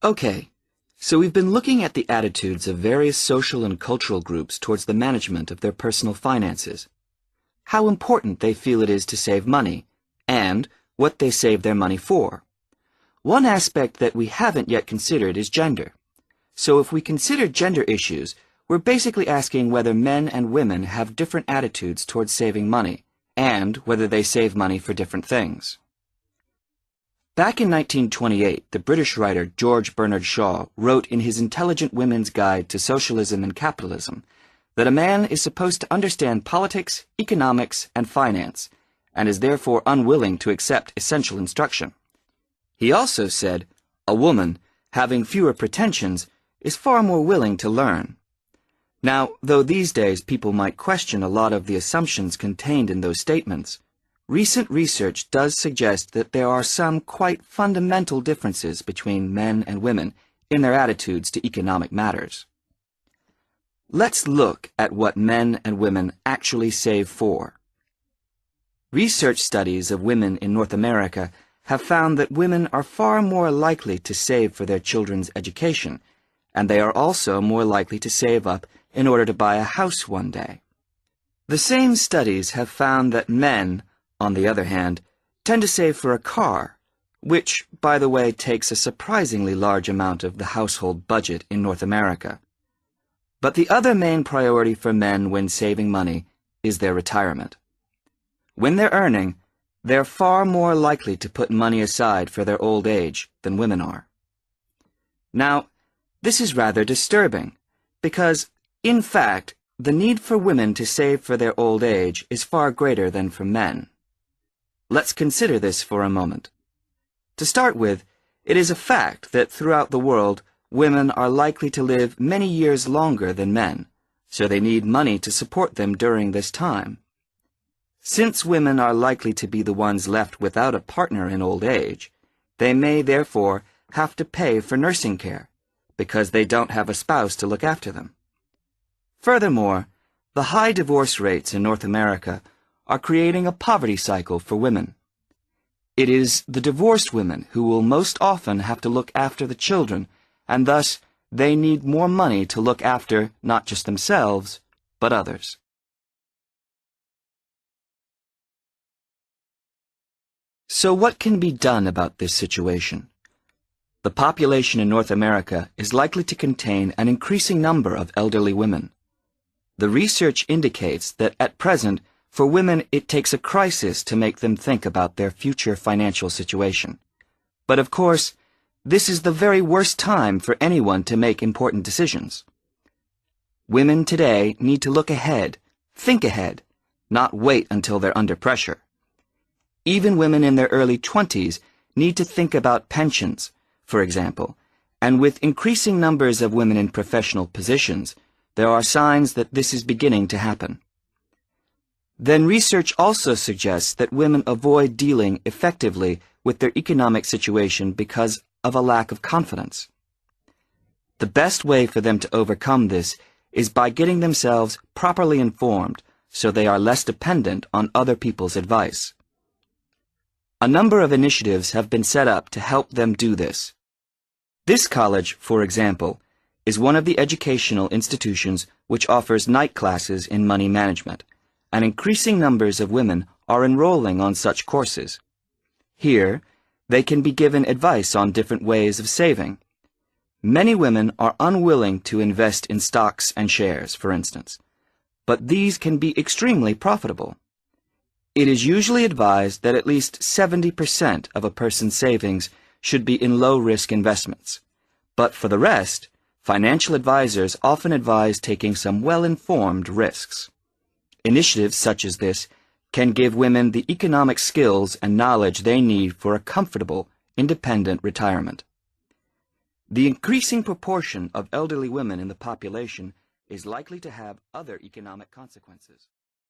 Okay, so we've been looking at the attitudes of various social and cultural groups towards the management of their personal finances, how important they feel it is to save money, and what they save their money for. One aspect that we haven't yet considered is gender. So if we consider gender issues, we're basically asking whether men and women have different attitudes towards saving money, and whether they save money for different things. Back in 1928, the British writer George Bernard Shaw wrote in his Intelligent Women's Guide to Socialism and Capitalism that a man is supposed to understand politics, economics, and finance, and is therefore unwilling to accept essential instruction. He also said, a woman, having fewer pretensions, is far more willing to learn. Now, though these days people might question a lot of the assumptions contained in those statements, recent research does suggest that there are some quite fundamental differences between men and women in their attitudes to economic matters. Let's look at what men and women actually save for. Research studies of women in North America have found that women are far more likely to save for their children's education, and they are also more likely to save up in order to buy a house one day. The same studies have found that men, on the other hand, tend to save for a car, which, by the way, takes a surprisingly large amount of the household budget in North America. But the other main priority for men when saving money is their retirement. When they're earning, they're far more likely to put money aside for their old age than women are. Now, this is rather disturbing, because, in fact, the need for women to save for their old age is far greater than for men. Let's consider this for a moment. To start with, it is a fact that throughout the world, women are likely to live many years longer than men, so they need money to support them during this time. Since women are likely to be the ones left without a partner in old age, they may therefore have to pay for nursing care, because they don't have a spouse to look after them. Furthermore, the high divorce rates in North America are creating a poverty cycle for women. It is the divorced women who will most often have to look after the children, and thus they need more money to look after not just themselves, but others. So what can be done about this situation? The population in North America is likely to contain an increasing number of elderly women. The research indicates that at present, for women, it takes a crisis to make them think about their future financial situation. But of course, this is the very worst time for anyone to make important decisions. Women today need to look ahead, think ahead, not wait until they're under pressure. Even women in their early 20s need to think about pensions, for example, and with increasing numbers of women in professional positions, there are signs that this is beginning to happen. Then research also suggests that women avoid dealing effectively with their economic situation because of a lack of confidence. The best way for them to overcome this is by getting themselves properly informed so they are less dependent on other people's advice. A number of initiatives have been set up to help them do this. This college, for example, is one of the educational institutions which offers night classes in money management, and increasing numbers of women are enrolling on such courses. Here, they can be given advice on different ways of saving. Many women are unwilling to invest in stocks and shares, for instance, but these can be extremely profitable. It is usually advised that at least 70% of a person's savings should be in low-risk investments. But for the rest, financial advisors often advise taking some well-informed risks. Initiatives such as this can give women the economic skills and knowledge they need for a comfortable, independent retirement. The increasing proportion of elderly women in the population is likely to have other economic consequences.